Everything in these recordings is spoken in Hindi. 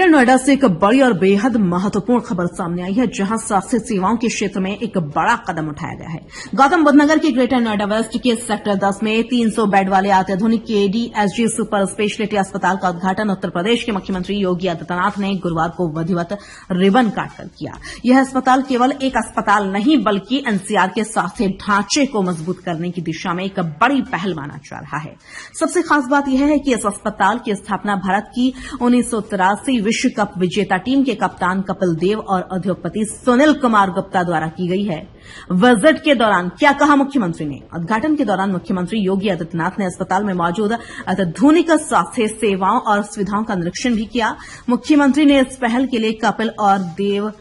ग्रेटर नोएडा से एक बड़ी और बेहद महत्वपूर्ण खबर सामने आई है, जहां स्वास्थ्य सेवाओं के क्षेत्र में एक बड़ा कदम उठाया गया है। गौतम बुद्ध नगर के ग्रेटर नोएडा वेस्ट के सेक्टर 10 में 300 बेड वाले अत्याधुनिक केडीएसजी सुपर स्पेशलिटी अस्पताल का उद्घाटन उत्तर प्रदेश के मुख्यमंत्री योगी आदित्यनाथ ने गुरुवार को विधिवत रिबन काटकर किया। यह अस्पताल केवल एक अस्पताल नहीं, बल्कि एनसीआर के स्वास्थ्य ढांचे को मजबूत करने की दिशा में एक बड़ी पहल माना जा रहा है। सबसे खास बात यह है कि इस अस्पताल की स्थापना भारत की 1983 विश्व कप विजेता टीम के कप्तान कपिल देव और उद्योगपति सुनील कुमार गुप्ता द्वारा की गई है। विजिट के दौरान क्या कहा मुख्यमंत्री ने? उद्घाटन के दौरान मुख्यमंत्री योगी आदित्यनाथ ने अस्पताल में मौजूद अत्याधुनिक स्वास्थ्य सेवाओं और सुविधाओं का निरीक्षण भी किया। मुख्यमंत्री ने इस पहल के लिए कपिल और देव,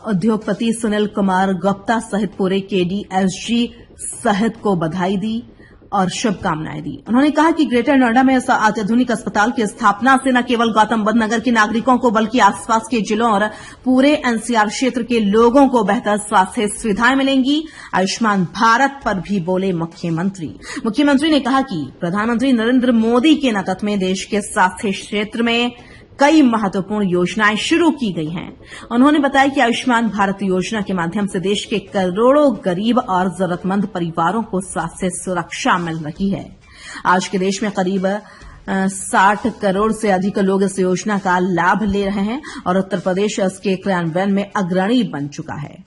उद्योगपति सुनील कुमार गुप्ता सहित पूरे केडीएसजी सहित को बधाई दी और शुभकामनाएं दी। उन्होंने कहा कि ग्रेटर नोएडा में इस अत्याधुनिक अस्पताल की स्थापना से न केवल गौतम बुद्ध नगर के नागरिकों को, बल्कि आसपास के जिलों और पूरे एनसीआर क्षेत्र के लोगों को बेहतर स्वास्थ्य सुविधाएं मिलेंगी। आयुष्मान भारत पर भी बोले मुख्यमंत्री ने कहा कि प्रधानमंत्री नरेंद्र मोदी के नेतृत्व में देश के स्वास्थ्य क्षेत्र में कई महत्वपूर्ण योजनाएं शुरू की गई हैं। उन्होंने बताया कि आयुष्मान भारत योजना के माध्यम से देश के करोड़ों गरीब और जरूरतमंद परिवारों को स्वास्थ्य सुरक्षा मिल रही है। आज के देश में करीब 60 करोड़ से अधिक लोग इस योजना का लाभ ले रहे हैं और उत्तर प्रदेश इसके क्रियान्वयन में अग्रणी बन चुका है।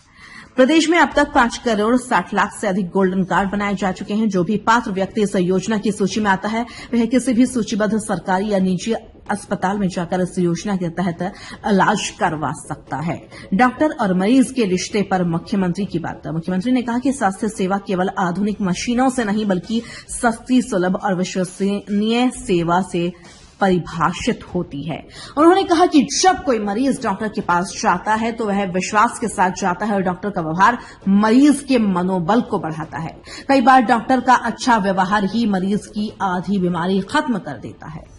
प्रदेश में अब तक 5 करोड़ 60 लाख से अधिक गोल्डन कार्ड बनाए जा चुके हैं। जो भी पात्र व्यक्ति इस योजना की सूची में आता है, वह किसी भी सूचीबद्ध सरकारी या निजी अस्पताल में जाकर इस योजना के तहत इलाज करवा सकता है। डॉक्टर और मरीज के रिश्ते पर मुख्यमंत्री की बात। मुख्यमंत्री ने कहा कि स्वास्थ्य सेवा केवल आधुनिक मशीनों से नहीं, बल्कि सस्ती, सुलभ और विश्वसनीय सेवा से परिभाषित होती है। उन्होंने कहा कि जब कोई मरीज डॉक्टर के पास जाता है तो वह विश्वास के साथ जाता है और डॉक्टर का व्यवहार मरीज के मनोबल को बढ़ाता है। कई बार डॉक्टर का अच्छा व्यवहार ही मरीज की आधी बीमारी खत्म कर देता है।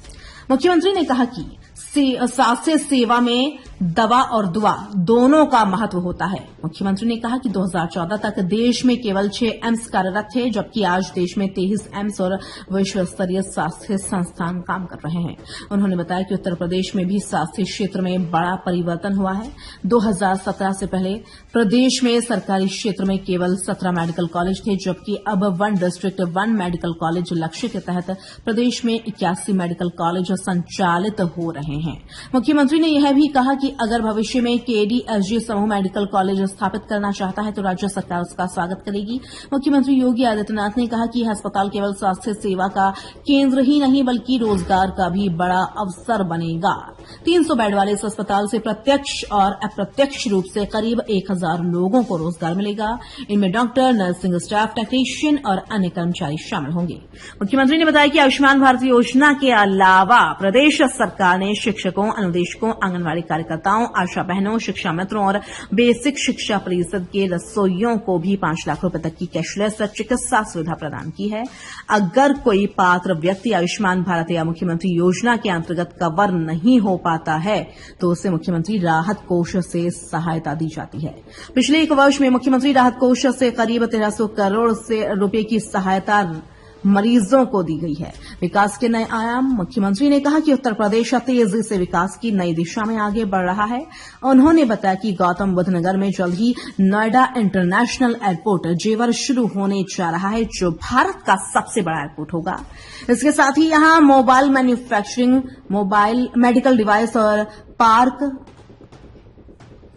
मुख्यमंत्री ने कहा कि स्वास्थ्य सेवा में दवा और दुआ दोनों का महत्व होता है। मुख्यमंत्री ने कहा कि 2014 तक देश में केवल 6 एम्स कार्यरत थे, जबकि आज देश में 23 एम्स और विश्व स्तरीय स्वास्थ्य संस्थान काम कर रहे हैं। उन्होंने बताया कि उत्तर प्रदेश में भी स्वास्थ्य क्षेत्र में बड़ा परिवर्तन हुआ है। 2017 से पहले प्रदेश में सरकारी क्षेत्र में केवल 17 मेडिकल कॉलेज थे, जबकि अब 1 डिस्ट्रिक्ट 1 मेडिकल कॉलेज लक्ष्य के तहत प्रदेश में 81 मेडिकल कॉलेज संचालित हो रहे हैं। मुख्यमंत्री ने यह भी कहा कि अगर भविष्य में केडीएसजी समूह मेडिकल कॉलेज स्थापित करना चाहता है तो राज्य सरकार उसका स्वागत करेगी। मुख्यमंत्री योगी आदित्यनाथ ने कहा कि यह अस्पताल केवल स्वास्थ्य सेवा का केंद्र ही नहीं, बल्कि रोजगार का भी बड़ा अवसर बनेगा। 300 बेड वाले इस अस्पताल से प्रत्यक्ष और अप्रत्यक्ष रूप से करीब 1000 लोगों को रोजगार मिलेगा। इनमें डॉक्टर, नर्सिंग स्टाफ, टेक्नीशियन और अन्य कर्मचारी शामिल होंगे। मुख्यमंत्री ने बताया कि आयुष्मान भारत योजना के अलावा प्रदेश सरकार ने शिक्षकों, अनुदेशकों, आंगनबाड़ी कार्यकर्ताओं, आशा बहनों, शिक्षा मित्रों और बेसिक शिक्षा परिषद के रसोइयों को भी 5 लाख रुपए तक की कैशलेस चिकित्सा सुविधा प्रदान की है। अगर कोई पात्र व्यक्ति आयुष्मान भारत या मुख्यमंत्री योजना के अंतर्गत कवर नहीं हो पाता है तो उसे मुख्यमंत्री राहत कोष से सहायता दी जाती है। पिछले 1 वर्ष में मुख्यमंत्री राहत कोष से करीब 1300 करोड़ रुपए की सहायता मरीजों को दी गई है। विकास के नए आयाम। मुख्यमंत्री ने कहा कि उत्तर प्रदेश तेजी से विकास की नई दिशा में आगे बढ़ रहा है। उन्होंने बताया कि गौतम बुद्ध नगर में जल्द ही नोएडा इंटरनेशनल एयरपोर्ट जेवर शुरू होने जा रहा है, जो भारत का सबसे बड़ा एयरपोर्ट होगा। इसके साथ ही यहां mobile manufacturing, mobile medical device और पार्क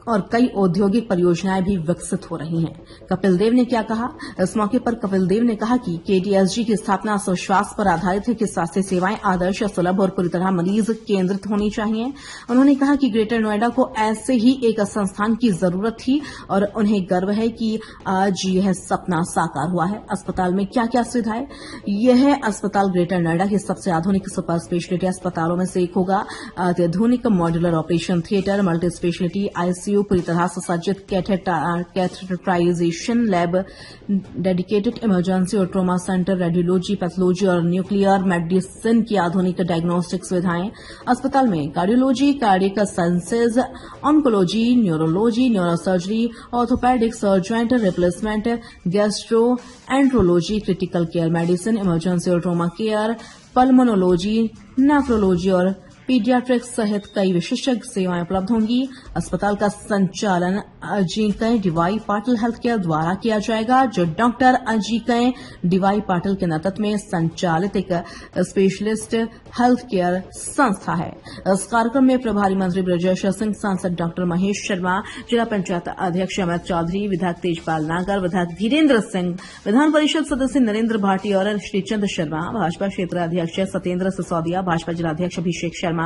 और कई औद्योगिक परियोजनाएं भी विकसित हो रही हैं। कपिल देव ने क्या कहा? इस मौके पर कपिल देव ने कहा कि केडीएसजी की स्थापना इस विश्वास पर आधारित है कि स्वास्थ्य सेवाएं आदर्श, सुलभ और पूरी तरह मरीज केंद्रित होनी चाहिए। उन्होंने कहा कि ग्रेटर नोएडा को ऐसे ही एक संस्थान की जरूरत थी और उन्हें गर्व है कि आज यह सपना साकार हुआ है। अस्पताल में क्या क्या सुविधाएं? यह अस्पताल ग्रेटर नोएडा के सबसे आधुनिक सुपर स्पेशलिटी अस्पतालों में से एक होगा। अत्याधुनिक modular operation theatre, multi speciality ICU, पूरी तरह से सज्जित कैथेटराइजेशन लैब, डेडिकेटेड इमरजेंसी और ट्रॉमा सेंटर, रेडियोलॉजी, पैथोलॉजी और न्यूक्लियर मेडिसिन की आधुनिक डायग्नोस्टिक सुविधाएं। अस्पताल में cardiology, cardiac sciences, oncology, neurology, neurosurgery, orthopaedics और joint replacement, gastroenterology, critical care medicine, emergency और ट्रॉमा केयर, पल्मोनोलॉजी, नेफ्रोलॉजी और पीडियाट्रिक्स सहित कई विशेषज्ञ सेवाएं उपलब्ध होंगी। अस्पताल का संचालन Ajinkya DY Patil health care द्वारा किया जाएगा, जो डॉक्टर अजीकय डीवाई पाटिल के नेतृत्व में संचालित एक स्पेशलिस्ट हेल्थ केयर संस्था है। इस कार्यक्रम में प्रभारी मंत्री बृजेश सिंह, सांसद डॉक्टर महेश शर्मा, जिला पंचायत अध्यक्ष अमित चौधरी, विधायक तेजपाल नागर, विधायक धीरेन्द्र सिंह, विधान परिषद सदस्य नरेंद्र भाटी और श्रीचंद शर्मा, भाजपा क्षेत्र अध्यक्ष सत्येंद्र सिसोदिया, भाजपा जिलाध्यक्ष अभिषेक शर्मा,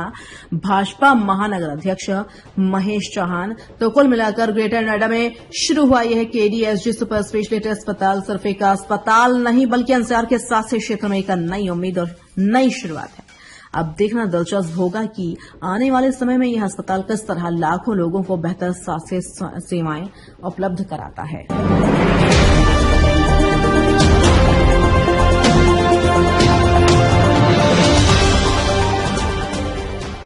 भाजपा महानगर अध्यक्ष महेश चौहान। तो कुल मिलाकर ग्रेटर नोएडा में शुरू हुआ यह केडीएसजी सुपर स्पेशलिटी अस्पताल सिर्फ एक अस्पताल नहीं बल्कि एनसीआर के साथ क्षेत्र में एक नई उम्मीद और नई शुरुआत है। अब देखना दिलचस्प होगा कि आने वाले समय में यह अस्पताल किस तरह लाखों लोगों को बेहतर स्वास्थ्य सेवाएं उपलब्ध कराता है।